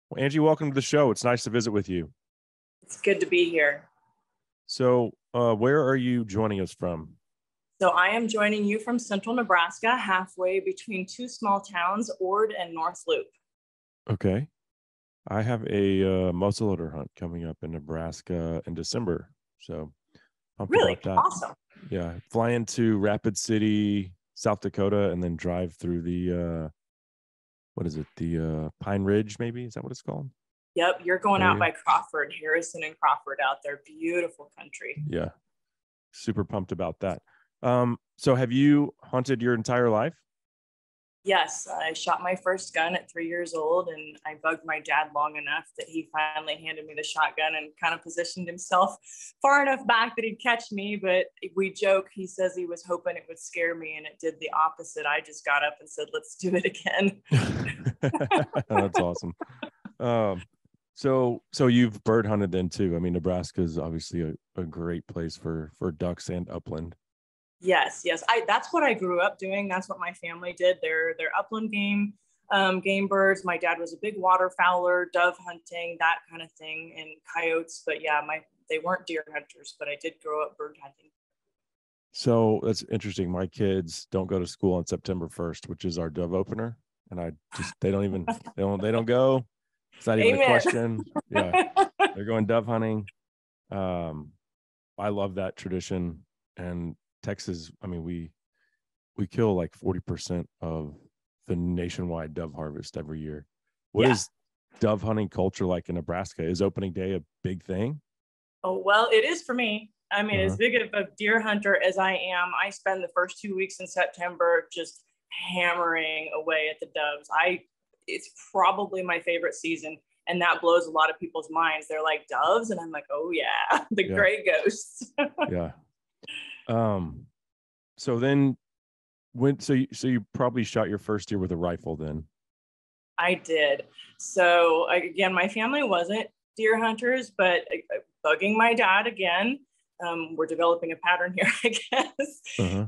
Well, Angie, welcome to the show. It's nice to visit with you. It's good to be here. So, where are you joining us from? So I am joining you from central Nebraska, halfway between two small towns, Ord and North Loop. Okay. I have a muzzleloader hunt coming up in Nebraska in December. So, pumped Really? about that. Awesome. Yeah. Fly into Rapid City, South Dakota, and then drive through the, what is it? The Pine Ridge, maybe? Is that what it's called? Yep. You're going out by Crawford, Harrison and Crawford out there. Beautiful country. Yeah. Super pumped about that. So have you hunted your entire life? Yes, I shot my first gun at 3 years old, and I bugged my dad long enough that he finally handed me the shotgun and kind of positioned himself far enough back that he'd catch me. But we joke, he says he was hoping it would scare me, and it did the opposite. I just got up and said, let's do it again. That's awesome. So you've bird hunted then too. I mean, Nebraska is obviously a great place for ducks and upland. Yes. That's what I grew up doing. That's what my family did. They're upland game birds. My dad was a big waterfowler, dove hunting, that kind of thing, and coyotes. But yeah, they weren't deer hunters, but I did grow up bird hunting. So that's interesting. My kids don't go to school on September 1st, which is our dove opener, and they don't go. It's not even a question. Yeah, they're going dove hunting. I love that tradition. And Texas, I mean, we kill like 40% of the nationwide dove harvest every year. What is dove hunting culture like in Nebraska? Is opening day a big thing? Oh, well, it is for me. I mean, as big of a deer hunter as I am, I spend the first 2 weeks in September just hammering away at the doves. It's probably my favorite season. And that blows a lot of people's minds. They're like, doves? And I'm like, oh yeah, the gray ghosts. Yeah. So then so you probably shot your first deer with a rifle then. I did. So again, my family wasn't deer hunters, but bugging my dad again. We're developing a pattern here, I guess.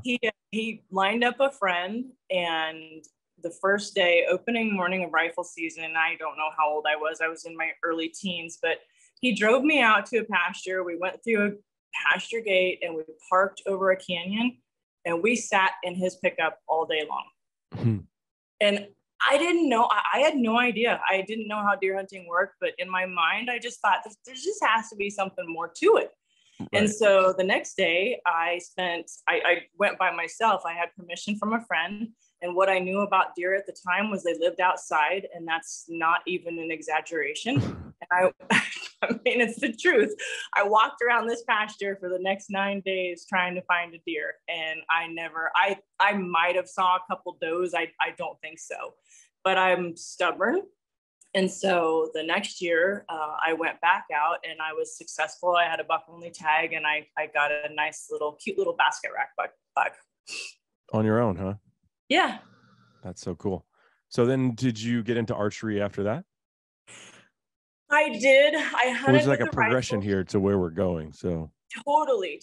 He lined up a friend, and the first day, opening morning of rifle season, I don't know how old I was in my early teens, but he drove me out to a pasture. We went through a pasture gate and we parked over a canyon, and we sat in his pickup all day long. And I didn't know, I had no idea. I didn't know how deer hunting worked, but in my mind, I just thought there just has to be something more to it. Right. And so the next day I went by myself. I had permission from a friend. And what I knew about deer at the time was they lived outside, and that's not even an exaggeration. And I mean, it's the truth. I walked around this pasture for the next 9 days trying to find a deer, and I might have saw a couple does. I don't think so, but I'm stubborn. And so the next year I went back out and I was successful. I had a buck only tag, and I got a nice cute little basket rack buck. On your own, huh? Yeah. That's so cool. So then did you get into archery after that? I did. I hunted. There's like a progression here to where we're going. So Totally.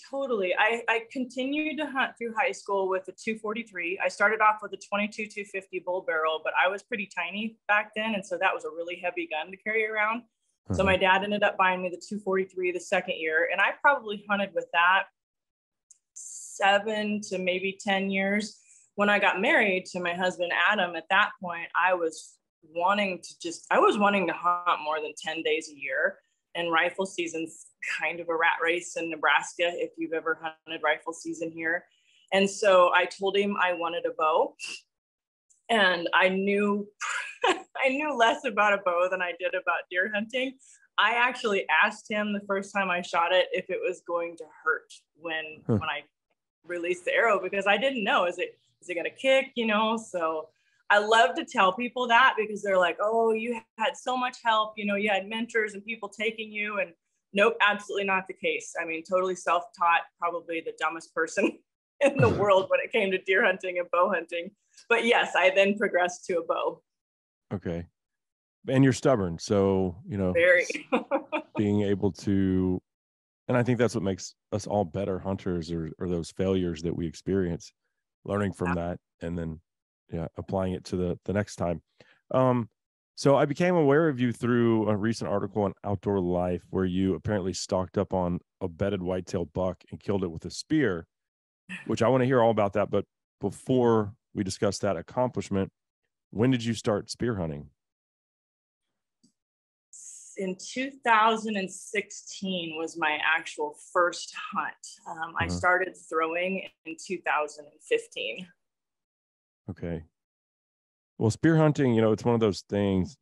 I continued to hunt through high school with a 243. I started off with a 22 250 bull barrel, but I was pretty tiny back then. And so that was a really heavy gun to carry around. So my dad ended up buying me the 243 the second year. And I probably hunted with that 7 to maybe 10 years. When I got married to my husband, Adam, at that point, I was wanting to hunt more than 10 days a year. And rifle season's kind of a rat race in Nebraska, if you've ever hunted rifle season here. And so I told him I wanted a bow. And I knew less about a bow than I did about deer hunting. I actually asked him the first time I shot it if it was going to hurt when I released the arrow, because I didn't know, is it going to kick, So I love to tell people that, because they're like, oh, you had so much help, you had mentors and people taking you. And nope, absolutely not the case. I mean, totally self-taught, probably the dumbest person in the world when it came to deer hunting and bow hunting. But yes, I then progressed to a bow. Okay. And you're stubborn. So, very being able to, and I think that's what makes us all better hunters, or those failures that we experience, learning from that and then applying it to the next time. So I became aware of you through a recent article on Outdoor Life where you apparently stocked up on a bedded whitetail buck and killed it with a spear, which I want to hear all about that. But before we discuss that accomplishment, when did you start spear hunting? In 2016 was my actual first hunt. I started throwing in 2015. Okay. Well, spear hunting, it's one of those things,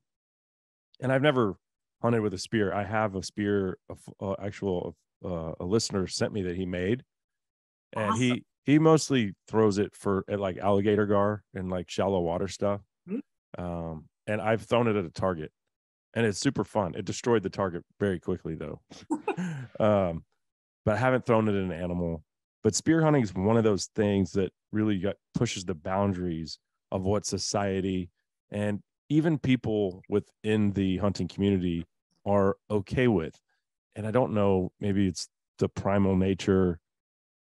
and I've never hunted with a spear. I have a spear, a listener sent me that he made, and awesome. he mostly throws it at like alligator gar and like shallow water stuff. And I've thrown it at a target, and it's super fun. It destroyed the target very quickly though. But I haven't thrown it at an animal. But spear hunting is one of those things that really pushes the boundaries of what society and even people within the hunting community are okay with. And I don't know, maybe it's the primal nature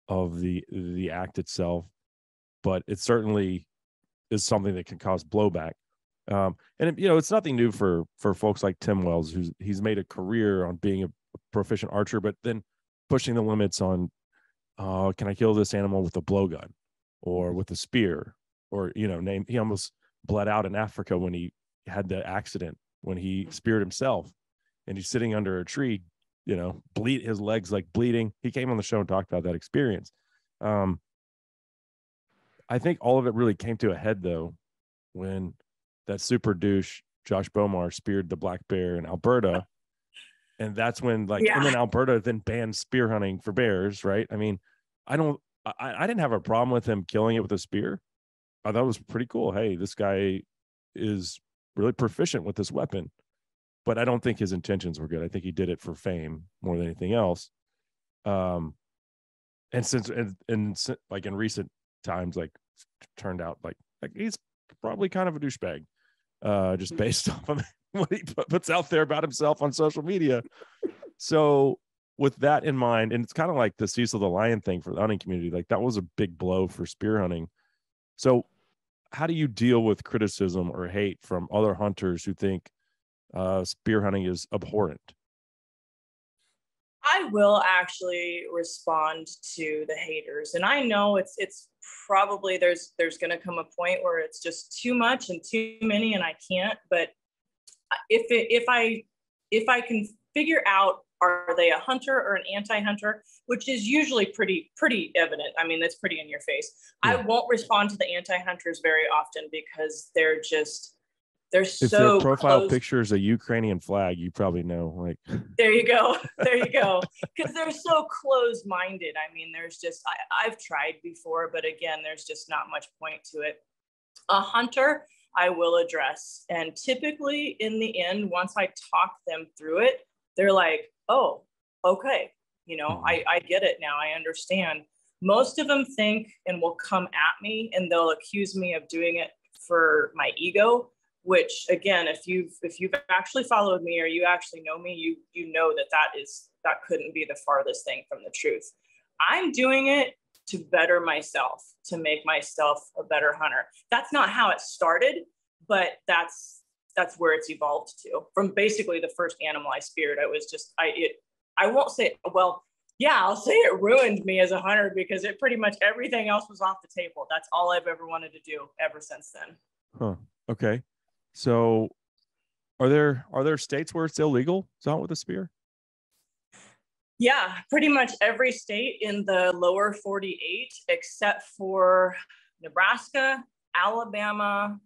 of the act itself, but it certainly is something that can cause blowback. And it's nothing new for folks like Tim Wells, he's made a career on being a proficient archer, but then pushing the limits on, can I kill this animal with a blowgun or with a spear? Or, he almost bled out in Africa when he had the accident, when he speared himself and he's sitting under a tree, his legs like bleeding. He came on the show and talked about that experience. I think all of it really came to a head though, when that super douche, Josh Bomar, speared the black bear in Alberta. And that's when and then Alberta then banned spear hunting for bears. Right. I mean, I didn't have a problem with him killing it with a spear. I thought it was pretty cool. Hey, this guy is really proficient with this weapon, but I don't think his intentions were good. I think he did it for fame more than anything else. And since like in recent times, like turned out like he's probably kind of a douchebag, just based off of what he puts out there about himself on social media. So with that in mind, and it's kind of like the Cecil the Lion thing for the hunting community, like that was a big blow for spear hunting. So how do you deal with criticism or hate from other hunters who think spear hunting is abhorrent? I will actually respond to the haters, and I know it's probably there's going to come a point where it's just too much and too many, and I can't. But if I can figure out, are they a hunter or an anti-hunter, which is usually pretty evident. I mean, that's pretty in your face. Yeah. I won't respond to the anti-hunters very often because they're if so their profile picture is a Ukrainian flag, you probably know. Like, there you go, because they're so closed-minded. I mean, there's just I've tried before, but again, there's just not much point to it. A hunter, I will address, and typically in the end, once I talk them through it, they're like, oh, okay, I get it now. I understand. Most of them think and will come at me and they'll accuse me of doing it for my ego, which again, if you've actually followed me or you actually know me, you know that couldn't be the farthest thing from the truth. I'm doing it to better myself, to make myself a better hunter. That's not how it started, but that's where it's evolved to. From basically the first animal I speared, I was just, I won't say, well, yeah, I'll say it ruined me as a hunter because it pretty much everything else was off the table. That's all I've ever wanted to do ever since then. Huh. Okay. So are there states where it's illegal to hunt with a spear? Yeah, pretty much every state in the lower 48, except for Nebraska, Alabama,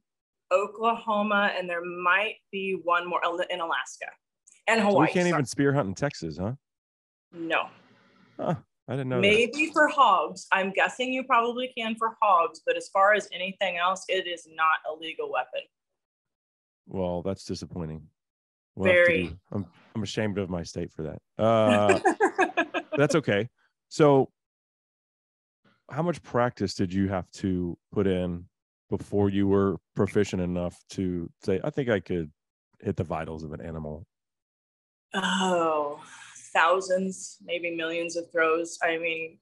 Oklahoma, and there might be one more in Alaska and Hawaii. So we can't even spear hunt in Texas, huh? No. Huh, I didn't know Maybe that. For hogs. I'm guessing you probably can for hogs, but as far as anything else, it is not a legal weapon. Well, that's disappointing. Very. I'm ashamed of my state for that. That's okay. So how much practice did you have to put in before you were proficient enough to say, I think I could hit the vitals of an animal? Oh, thousands, maybe millions of throws. I mean,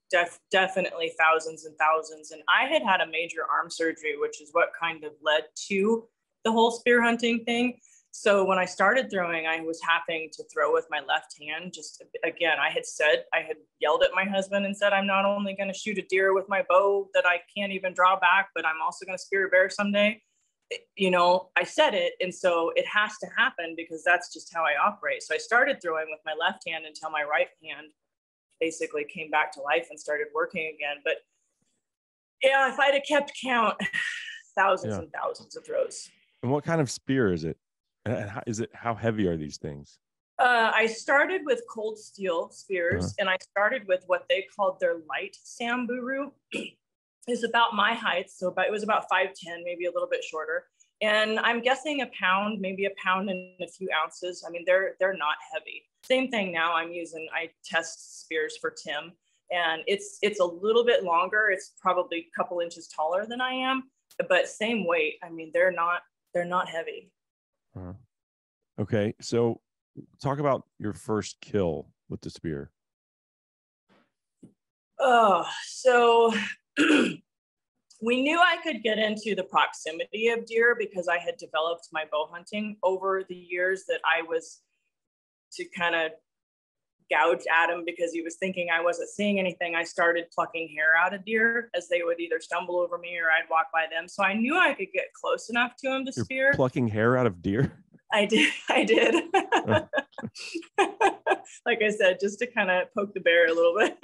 definitely thousands and thousands. And I had a major arm surgery, which is what kind of led to the whole spear hunting thing. So when I started throwing, I was having to throw with my left hand. Just again, I had yelled at my husband and said, I'm not only going to shoot a deer with my bow that I can't even draw back, but I'm also going to spear a bear someday. You know, I said it. And so it has to happen because that's just how I operate. So I started throwing with my left hand until my right hand basically came back to life and started working again. But yeah, if I'd have kept count, thousands and thousands of throws. And what kind of spear is it? And how heavy are these things? I started with cold steel spears, and I started with what they called their light Samburu. It's about my height, so it was about 5'10", maybe a little bit shorter. And I'm guessing a pound, maybe a pound and a few ounces. I mean, they're not heavy. Same thing now. I test spears for Tim, and it's a little bit longer. It's probably a couple inches taller than I am, but same weight. I mean, they're not heavy. Okay, so talk about your first kill with the spear. Oh, so we knew I could get into the proximity of deer because I had developed my bow hunting over the years, that I was to kind of gouge at him because he was thinking I wasn't seeing anything. I started plucking hair out of deer as they would either stumble over me or I'd walk by them. So I knew I could get close enough to him to spear. Plucking hair out of deer? I did. Like I said, just to kind of poke the bear a little bit.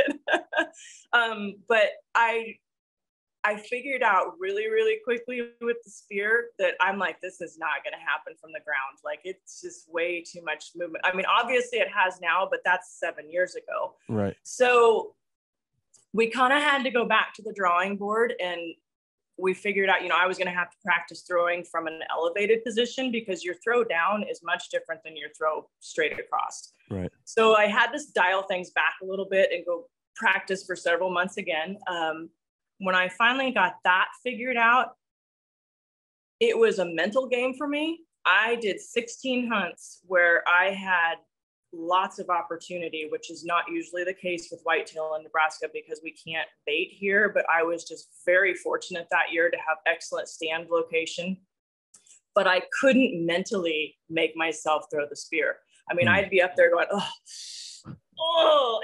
But I figured out really, really quickly with the spear that I'm like, this is not going to happen from the ground. Like, it's just way too much movement. I mean, obviously it has now, but that's 7 years ago. Right. So we kind of had to go back to the drawing board, and we figured out, I was going to have to practice throwing from an elevated position because your throw down is much different than your throw straight across. Right. So I had to dial things back a little bit and go practice for several months again. When I finally got that figured out, it was a mental game for me. I did 16 hunts where I had lots of opportunity, which is not usually the case with whitetail in Nebraska because we can't bait here. But I was just very fortunate that year to have excellent stand location. But I couldn't mentally make myself throw the spear. I mean, I'd be up there going,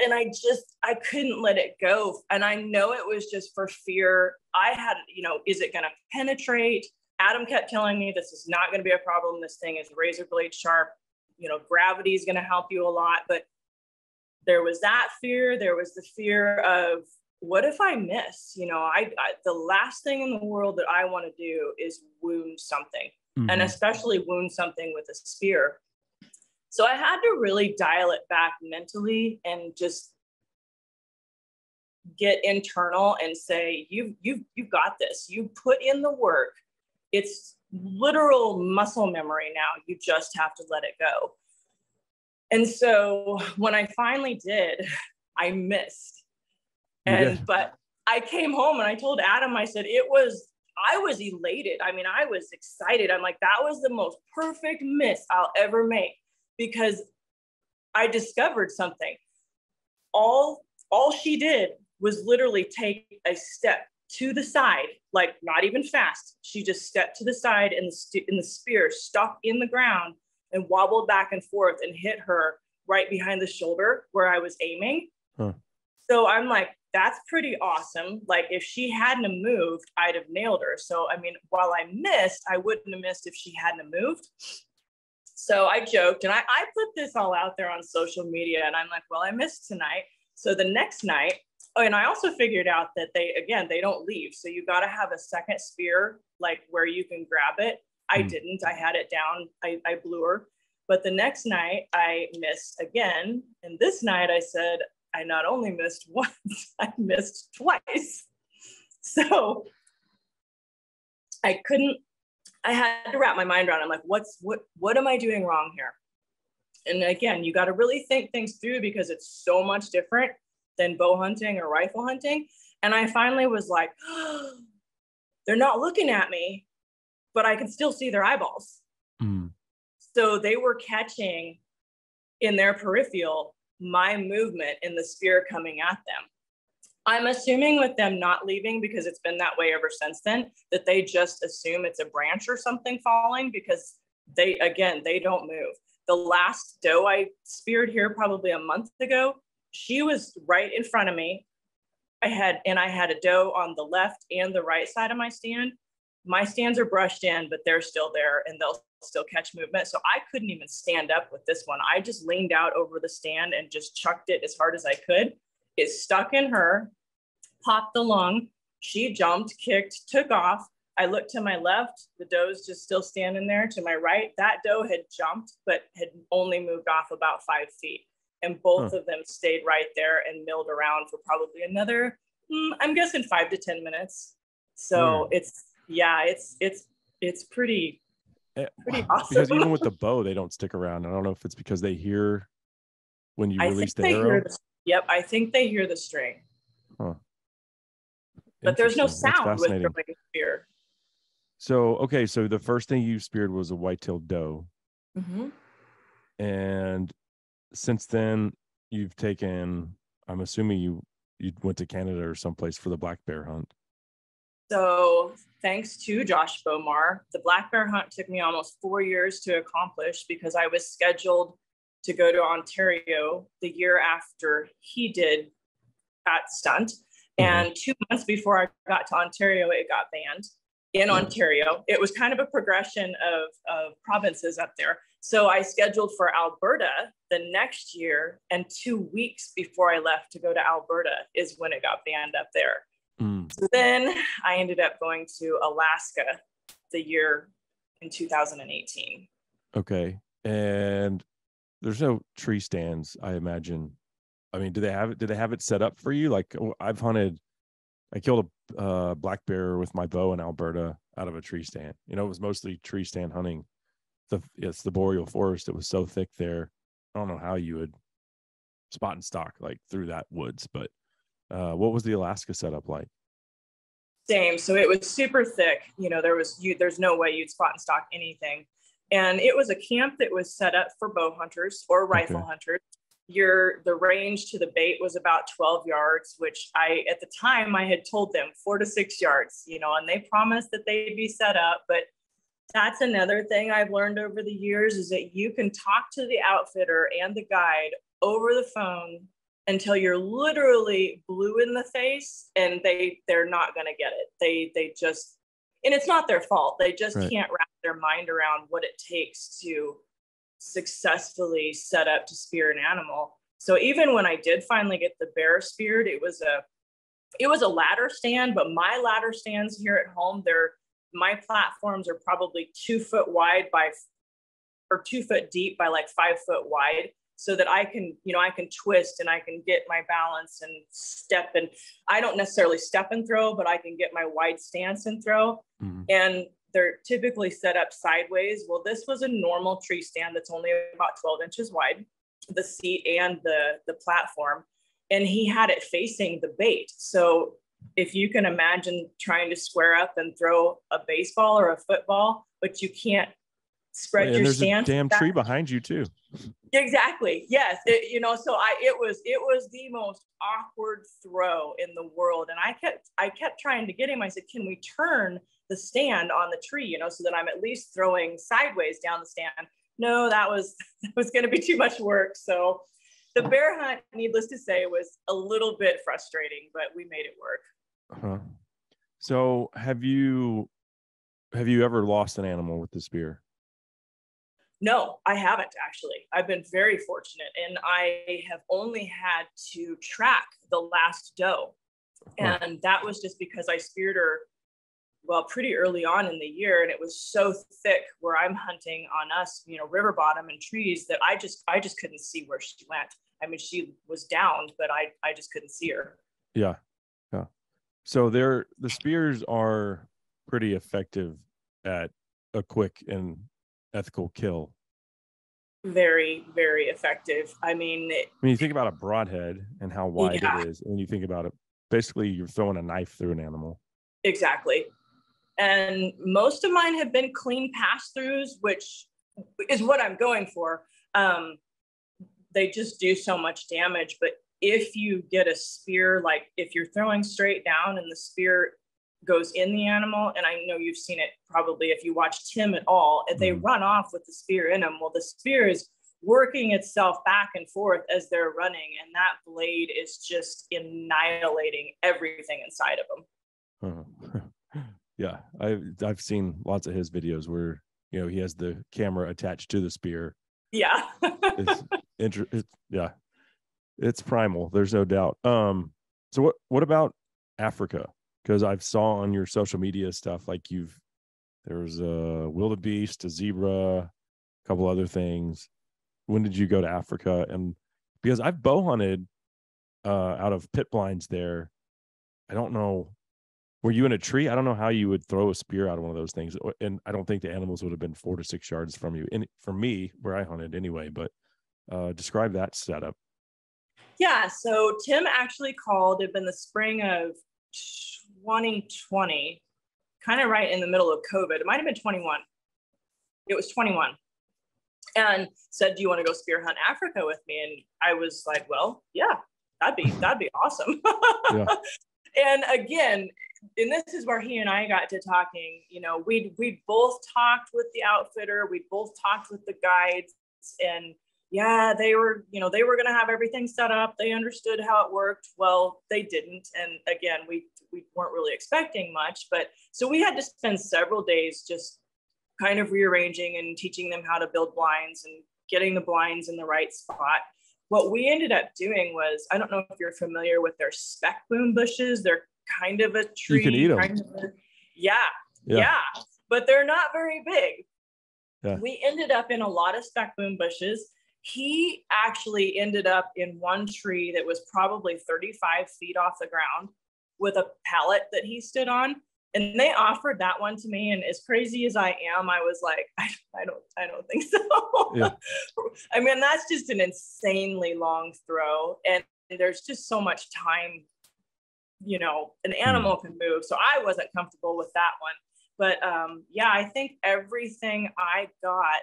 and I couldn't let it go. And I know it was just for fear. I had, is it going to penetrate? Adam kept telling me this is not going to be a problem. This thing is razor blade sharp. Gravity is going to help you a lot. But there was that fear. There was the fear of, what if I miss? The last thing in the world that I want to do is wound something, and especially wound something with a spear. So I had to really dial it back mentally and just get internal and say, you've got this. You put in the work. It's literal muscle memory now. You just have to let it go. And so when I finally did, I missed. But I came home and I told Adam, I said, I was elated. I mean, I was excited. I'm like, that was the most perfect miss I'll ever make, because I discovered something. All she did was literally take a step to the side, like not even fast. She just stepped to the side, and the spear stuck in the ground and wobbled back and forth and hit her right behind the shoulder where I was aiming. So I'm like, that's pretty awesome. Like, if she hadn't have moved, I'd have nailed her. So, I mean, while I missed, I wouldn't have missed if she hadn't have moved. So I joked, and I put this all out there on social media, and I'm like, well, I missed tonight. So the next night, and I also figured out that they don't leave. So you got to have a second spear, like where you can grab it. I didn't, I had it down. I blew her. But the next night I missed again. And this night I said, I not only missed once, I missed twice. So I had to wrap my mind around it. I'm like, what am I doing wrong here? And again, you got to really think things through because it's so much different than bow hunting or rifle hunting. And I finally was like, oh, they're not looking at me, but I can still see their eyeballs. So they were catching in their peripheral my movement in the spear coming at them. I'm assuming with them not leaving, because it's been that way ever since then, that they just assume it's a branch or something falling, because they don't move. The last doe I speared here probably a month ago, she was right in front of me. I had a doe on the left and the right side of my stand. My stands are brushed in, but they're still there and they'll still catch movement. So I couldn't even stand up with this one. I just leaned out over the stand and just chucked it as hard as I could. It stuck in her, popped the lung. She jumped, kicked, took off. I looked to my left, the doe's just still standing there. To my right, that doe had jumped, but had only moved off about 5 feet. And both of them stayed right there and milled around for probably another, I'm guessing 5 to 10 minutes. So it's pretty awesome. Because even with the bow, they don't stick around. I don't know if it's because they hear when you release the arrow. I think they hear the string. Huh. But there's no sound with throwing a spear. So, okay. So the first thing you speared was a white-tailed doe. Mm-hmm. And since then you've taken, I'm assuming you went to Canada or someplace for the black bear hunt. So thanks to Josh Bomar, the black bear hunt took me almost 4 years to accomplish because I was scheduled to go to Ontario the year after he did that stunt. And 2 months before I got to Ontario, it got banned in Ontario. It was kind of a progression of provinces up there. So I scheduled for Alberta the next year, and 2 weeks before I left to go to Alberta is when it got banned up there. So then I ended up going to Alaska the year in 2018. Okay. And there's no tree stands, I imagine. I mean, did they have it set up for you? Like I killed a black bear with my bow in Alberta out of a tree stand. You know, it was mostly tree stand hunting. It's the boreal forest. It was so thick there. I don't know how you would spot and stock like through that woods, but what was the Alaska setup like? Same. So it was super thick. You know, there's no way you'd spot and stock anything. And it was a camp that was set up for bow hunters or rifle hunters. The range to the bait was about 12 yards, which at the time I had told them 4 to 6 yards, you know, and they promised that they'd be set up. But that's another thing I've learned over the years is that you can talk to the outfitter and the guide over the phone until you're literally blue in the face and they're not going to get it. They just, and it's not their fault. They just can't wrap their mind around what it takes to successfully set up to spear an animal. So even when I did finally get the bear speared, it was a ladder stand, but my ladder stands here at home, my platforms are probably 2 foot wide or 2 foot deep by like 5 foot wide, so that I can twist and I can get my balance and step. And I don't necessarily step and throw, but I can get my wide stance and throw. And they're typically set up sideways. Well, this was a normal tree stand that's only about 12 inches wide, the seat and the platform. And he had it facing the bait. So if you can imagine trying to square up and throw a baseball or a football, but you can't spread your stance. There's a damn tree behind you too. Exactly. Yes. So it was the most awkward throw in the world. And I kept trying to get him. I said, can we turn the stand on the tree, so that I'm at least throwing sideways down the stand? No, that was going to be too much work. So the bear hunt, needless to say, was a little bit frustrating, but we made it work. So have you ever lost an animal with the spear? No, I haven't actually. I've been very fortunate, and I have only had to track the last doe. And that was just because I speared her, pretty early on in the year. And it was so thick where I'm hunting on us, river bottom and trees, that I just couldn't see where she went. I mean, she was downed, but I just couldn't see her. Yeah. So the spears are pretty effective at a quick and ethical kill. Very, very effective. I mean, when you think about a broadhead and how wide it is, and you think about it, basically you're throwing a knife through an animal. Exactly. And most of mine have been clean pass-throughs, which is what I'm going for. They just do so much damage. But if you get a spear, like if you're throwing straight down and the spear goes in the animal. And I know you've seen it probably if you watch Tim at all, and they run off with the spear in them. Well, the spear is working itself back and forth as they're running, and that blade is just annihilating everything inside of them. Yeah, I've seen lots of his videos where, you know, he has the camera attached to the spear. Yeah. It's primal. There's no doubt. So what about Africa? Because I've saw on your social media stuff, like there's a wildebeest, a zebra, a couple other things. When did you go to Africa? And because I've bow hunted out of pit blinds there, I don't know. Were you in a tree? I don't know how you would throw a spear out of one of those things. And I don't think the animals would have been 4 to 6 yards from you. And for me, where I hunted anyway, but describe that setup. Yeah. So Tim actually called. It'd been the spring of 2020, kind of right in the middle of COVID. It might've been 21. It was 21. And said, do you want to go spear hunt Africa with me? And I was like, well, yeah, that'd be awesome. Yeah. And again, and this is where he and I got to talking. You know, we both talked with the outfitter, we both talked with the guides, and yeah, they were going to have everything set up. They understood how it worked. Well, they didn't. And again, we weren't really expecting much, but so we had to spend several days just kind of rearranging and teaching them how to build blinds and getting the blinds in the right spot. What we ended up doing was, I don't know if you're familiar with their spec boom bushes. They're kind of a tree. You can eat them. Yeah. But they're not very big. Yeah. We ended up in a lot of spec boom bushes. He actually ended up in one tree that was probably 35 feet off the ground with a pallet that he stood on. And they offered that one to me. And as crazy as I am, I was like, I don't think so. Yeah. I mean, that's just an insanely long throw. And there's just so much time, you know, an animal can move. So I wasn't comfortable with that one. But yeah, I think everything I got,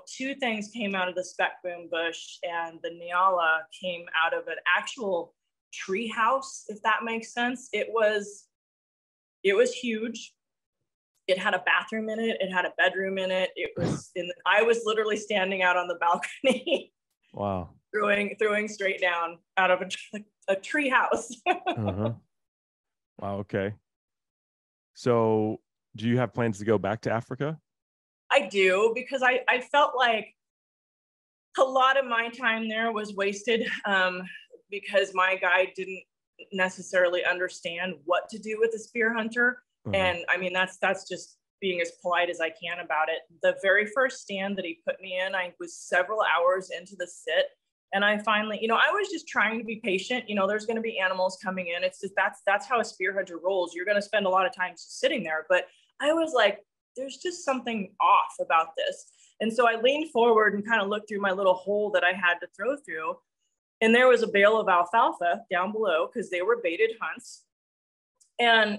two things came out of the spec boom bush, and the Nyala came out of an actual tree house, if that makes sense. It was huge. It had a bathroom in it. It had a bedroom in it. I was literally standing out on the balcony. Wow. throwing straight down out of a tree house. Uh-huh. Wow. Okay. So do you have plans to go back to Africa? I do, because I felt like a lot of my time there was wasted because my guide didn't necessarily understand what to do with a spear hunter. Uh-huh. And I mean, that's just being as polite as I can about it. The very first stand that he put me in, I was several hours into the sit. And I finally, I was just trying to be patient. There's going to be animals coming in. It's just, that's how a spear hunter rolls. You're going to spend a lot of time just sitting there. But I was like, there's just something off about this. And so I leaned forward and kind of looked through my little hole that I had to throw through. And there was a bale of alfalfa down below, because they were baited hunts. And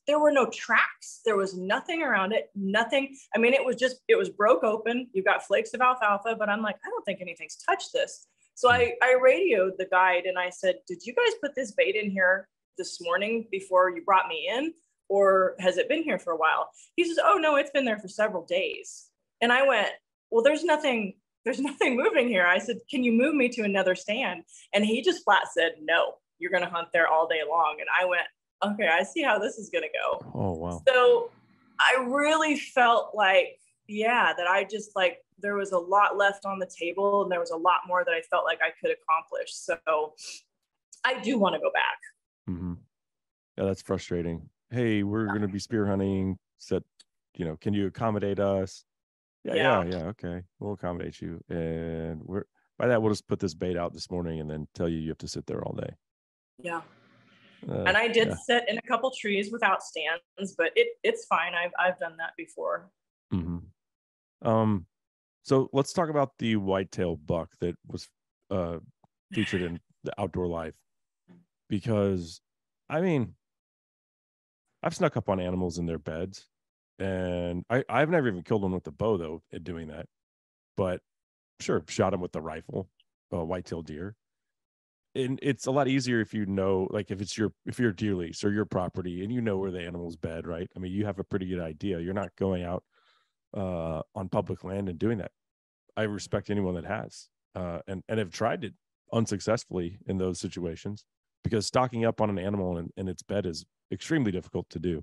there were no tracks. There was nothing around it, nothing. I mean, it was broke open. You've got flakes of alfalfa, but I'm like, I don't think anything's touched this. So I radioed the guide and I said, did you guys put this bait in here this morning before you brought me in? Or has it been here for a while? He says, oh no, it's been there for several days. And I went, well, there's nothing moving here. I said, can you move me to another stand? And he just flat said, no, you're going to hunt there all day long. And I went, okay, I see how this is going to go. Oh, wow. So I really felt like, that there was a lot left on the table, and there was a lot more that I felt like I could accomplish. So I do want to go back. Mm-hmm. Yeah, that's frustrating. Hey, we're going to be spear hunting. Can you accommodate us? Yeah. Okay, we'll accommodate you. And we'll just put this bait out this morning and then tell you have to sit there all day. Yeah. And I did sit in a couple trees without stands, but it's fine. I've done that before. Mm-hmm. So let's talk about the whitetail buck that was featured in the Outdoor Life, because I mean, I've snuck up on animals in their beds, and I've never even killed one with the bow though at doing that, but sure, shot him with the rifle, whitetail deer. and it's a lot easier if you know, like if you're a deer lease or your property and you know where the animal's bed, right? I mean, you have a pretty good idea. You're not going out on public land and doing that. I respect anyone that has and have tried it unsuccessfully in those situations, because stocking up on an animal in its bed is extremely difficult to do.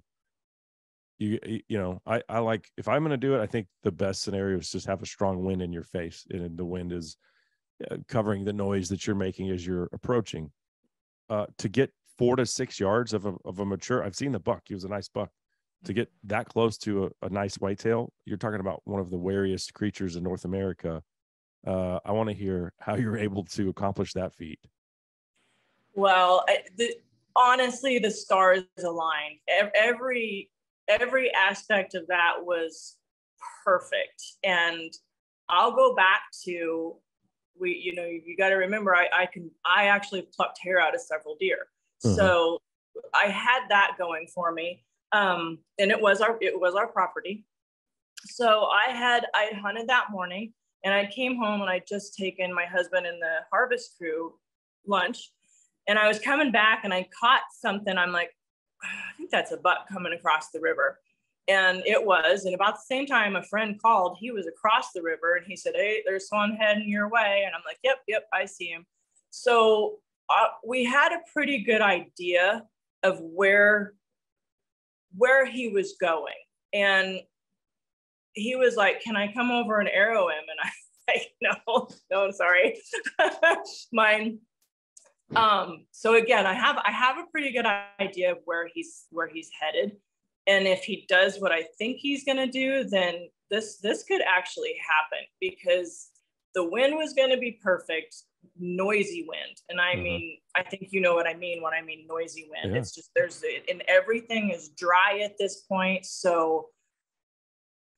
I like, if I'm going to do it, I think the best scenario is just have a strong wind in your face, and the wind is covering the noise that you're making as you're approaching. To get 4 to 6 yards of a mature, I've seen the buck. He was a nice buck. To get that close to a nice whitetail, you're talking about one of the wariest creatures in North America. I want to hear how you're able to accomplish that feat. Well, honestly, the stars aligned. Every aspect of that was perfect. And I'll go back to, you got to remember, I actually plucked hair out of several deer. So I had that going for me. And it was our property. So I hunted that morning, and I came home, and I'd just taken my husband and the harvest crew lunch, and I was coming back, and I caught something. I'm like, I think that's a buck coming across the river. And it was. And about the same time, a friend called. He was across the river, and he said, hey, there's one heading your way. And I'm like, yep, I see him. So we had a pretty good idea of where he was going. And he was like, can I come over and arrow him? And I like, no, sorry. Mine. So again, I have a pretty good idea of where he's headed. And if he does what I think he's going to do, then this could actually happen, because the wind was going to be perfect, noisy wind. And I mean, I think you know what I mean when I mean noisy wind. Yeah. It's just, and everything is dry at this point. So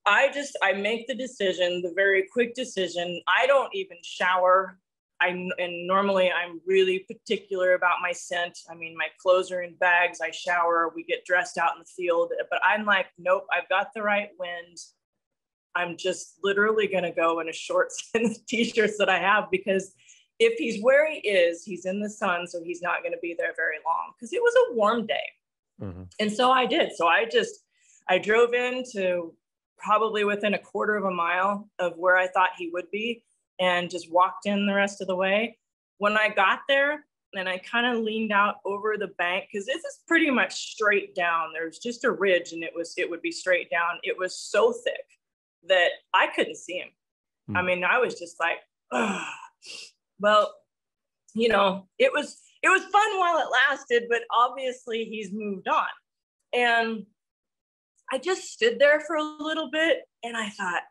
I make the decision, the very quick decision. I don't even shower. And normally I'm really particular about my scent. I mean, my clothes are in bags. I shower, we get dressed out in the field, but I'm like, nope, I've got the right wind. I'm just literally going to go in a shorts and the t-shirts that I have, because if he's where he is, he's in the sun. So he's not going to be there very long, because it was a warm day. And so I did. So I drove in to probably within a quarter of a mile of where I thought he would be, and just walked in the rest of the way. When I got there, and I kind of leaned out over the bank, because this is pretty much straight down. There's just a ridge, and it would be straight down. It was so thick that I couldn't see him. I mean, I was just like, ugh. Well, it was fun while it lasted, but obviously he's moved on. And I just stood there for a little bit, and I thought,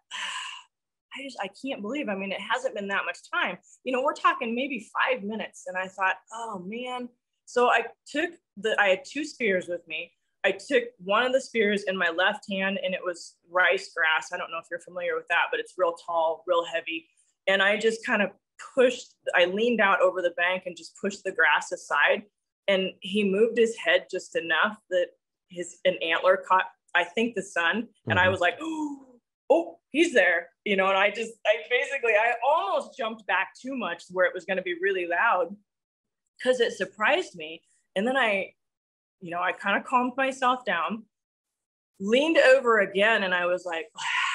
I can't believe, I mean, it hasn't been that much time. We're talking maybe 5 minutes. And I thought, oh man. So I had 2 spears with me. I took one of the spears in my left hand, and it was rice grass. I don't know if you're familiar with that, but it's real tall, real heavy. And I just kind of I leaned out over the bank and just pushed the grass aside. And he moved his head just enough that an antler caught, I think, the sun. And I was like, oh, he's there, and I almost jumped back too much where it was going to be really loud, because it surprised me. And then I kind of calmed myself down, leaned over again, and I was like,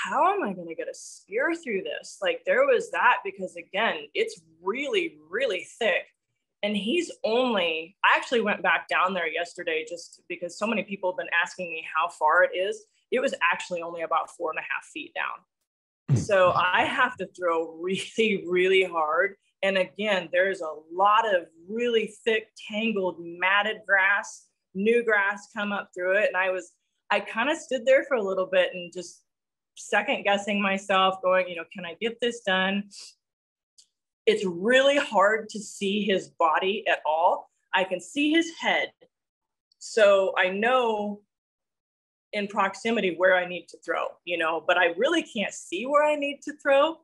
how am I going to get a spear through this? Like, there was that, because again, it's really, really thick. And I actually went back down there yesterday just because so many people have been asking me how far it is. It was actually only about 4.5 feet down. So I have to throw really, really hard. And again, there's a lot of really thick, tangled, matted grass, new grass come up through it. And I kind of stood there for a little bit and just second guessing myself, going, can I get this done? It's really hard to see his body at all. I can see his head. So I know in proximity where I need to throw, but I really can't see where I need to throw.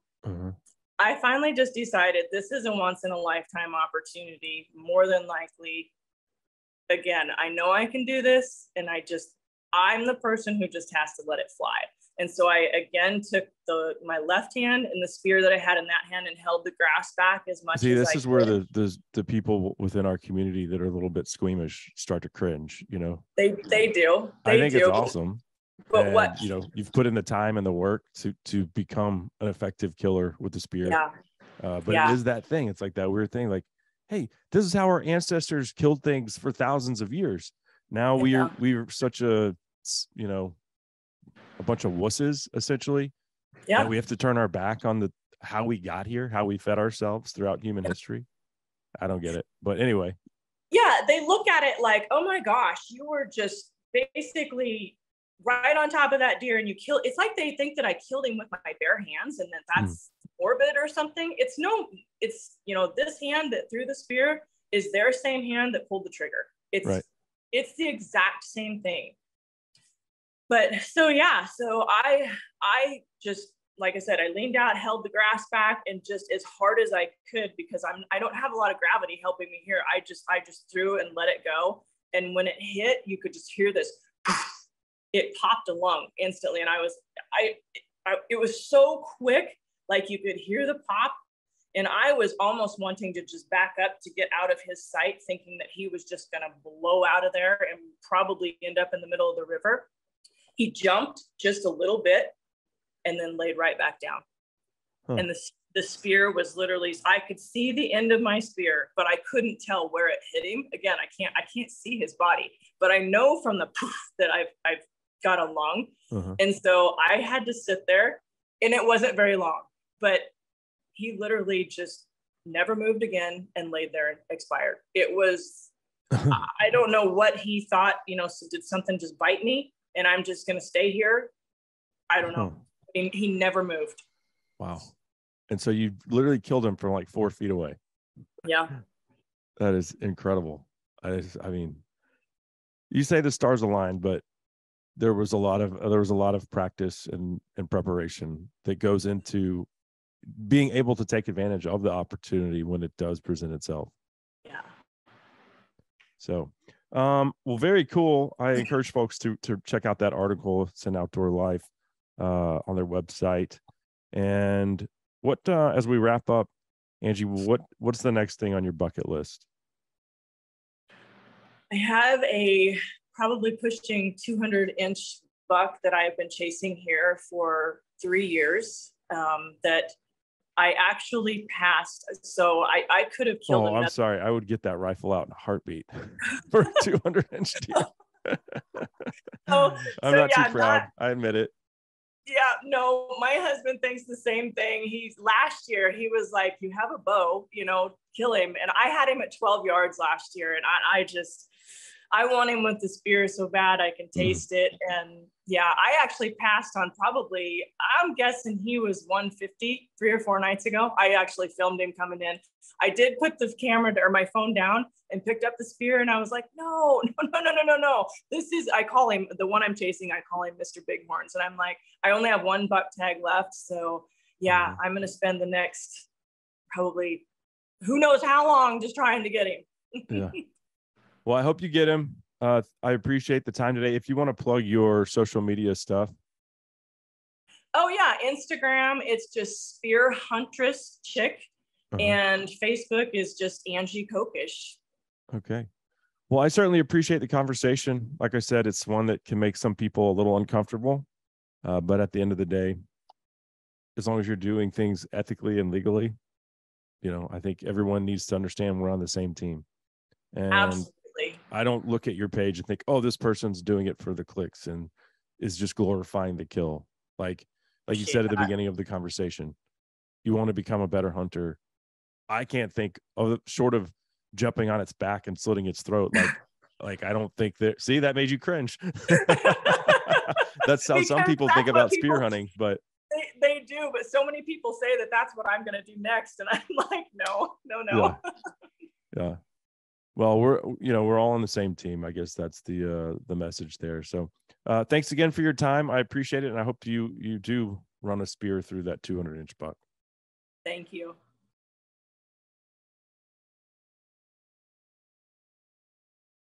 I finally just decided this is a once in a lifetime opportunity. More than likely, again, I know I can do this, and I'm the person who just has to let it fly. And so I again took my left hand and the spear that I had in that hand and held the grass back as much as I could. This is where the people within our community that are a little bit squeamish start to cringe, you know. They do. I think it's awesome. But and, you know, you've put in the time and the work to become an effective killer with the spear. Yeah. But it is that thing. It's like that weird thing, like, hey, this is how our ancestors killed things for thousands of years. Now we're such a, you know, a bunch of wusses essentially. Yeah. That we have to turn our back on how we got here, how we fed ourselves throughout human history. I don't get it. But anyway. Yeah, they look at it like, oh my gosh, you were just basically right on top of that deer and you killed. It's like they think that I killed him with my bare hands and that's morbid or something. It's, you know, this hand that threw the spear is their same hand that pulled the trigger. It's the exact same thing. But so I just, like I said, I leaned out, held the grass back, and just as hard as I could, because I don't have a lot of gravity helping me here. I just threw and let it go. And when it hit, you could just hear this, it popped a lung instantly. And it was so quick, like you could hear the pop. And I was almost wanting to just back up to get out of his sight, thinking that he was just going to blow out of there and probably end up in the middle of the river. He jumped just a little bit and then laid right back down. And the spear was literally, I could see the end of my spear, but I couldn't tell where it hit him. Again, I can't see his body, but I know from the poof that I've got a lung. And so I had to sit there, and it wasn't very long, but he literally just never moved again and laid there and expired. It was, I don't know what he thought, you know, so did something just bite me and I'm just going to stay here? I don't know. He never moved. Wow. And so you literally killed him from like 4 feet away. Yeah. That is incredible. I mean, you say the stars aligned, but there was a lot of practice and preparation that goes into being able to take advantage of the opportunity when it does present itself. Yeah. So, well, very cool. I encourage folks to check out that article. It's an Outdoor Life on their website. And what, as we wrap up, Angie, what's the next thing on your bucket list? I have a probably pushing 200-inch buck that I've been chasing here for 3 years that I actually passed. So I could have killed him. I'm sorry. I would get that rifle out in a heartbeat for a 200-inch deer. I'm not too proud. I admit it. Yeah, no, my husband thinks the same thing. Last year, he was like, you have a bow, you know, kill him. And I had him at 12 yards last year. And I want him with the spear so bad I can taste it. And yeah, I actually passed on probably, I'm guessing he was 150 3 or 4 nights ago. I actually filmed him coming in. I did put the camera or my phone down and picked up the spear. And I was like, no. This is, I call him, the one I'm chasing, I call him Mr. Bighorns. And I'm like, I only have 1 buck tag left. So yeah, I'm going to spend the next probably, who knows how long, just trying to get him. Yeah. Well, I hope you get him. I appreciate the time today. If you want to plug your social media stuff. Oh yeah, Instagram, it's just Spear Huntress Chick, and Facebook is just Angie Kokes. Okay. Well, I certainly appreciate the conversation. Like I said, it's one that can make some people a little uncomfortable, but at the end of the day, as long as you're doing things ethically and legally, you know, I think everyone needs to understand we're on the same team. And absolutely. I don't look at your page and think, oh, this person's doing it for the clicks and is just glorifying the kill. Like you said at the beginning of the conversation, you want to become a better hunter. I can't think of, short of jumping on its back and slitting its throat. Like I don't think that, see, that made you cringe. That's how some people think about spear hunting, but they do, but so many people say that that's what I'm going to do next. And I'm like, no. Yeah. Well, we're all on the same team. I guess that's the message there. So thanks again for your time. I appreciate it. And I hope you do run a spear through that 200-inch buck. Thank you.